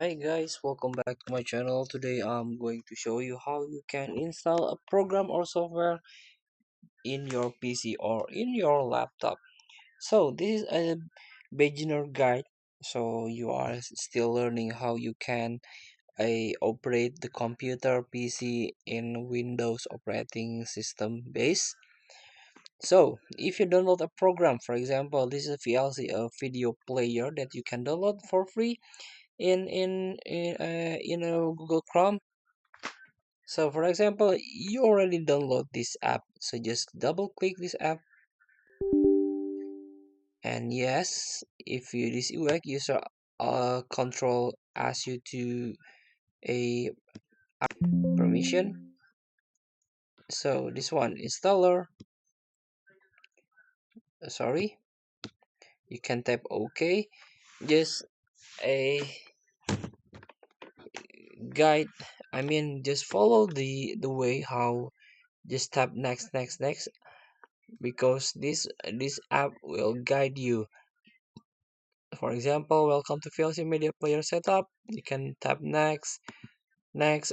Hi guys, welcome back to my channel. Today I'm going to show you how you can install a program or software in your PC or in your laptop. So this is a beginner guide. So you are still learning how you can operate the computer PC in Windows operating system base. So if you download a program, for example, this is a VLC, a video player that you can download for free in Google Chrome. So for example, you already download this app. So just double click this app. And yes, if you this UX user control asks you to a permission. So this one installer, sorry, you can type OK. Just a guide. Just follow the way how just tap next because this app will guide you. For example, welcome to VLC Media Player Setup. You can tap next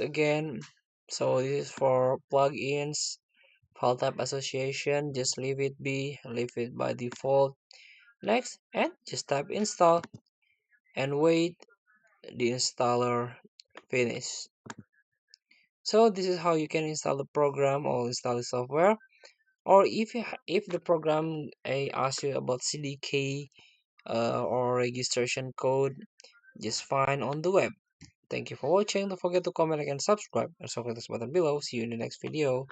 again. So this is for plugins, file type association. Just leave it be, leave it by default. Next, and just tap install and wait the installer finish. So this is how you can install the program or install the software. Or if the program asks you about CDK or registration code, just find on the web. Thank you for watching. Don't forget to comment, like, and subscribe. Also click this button below. See you in the next video.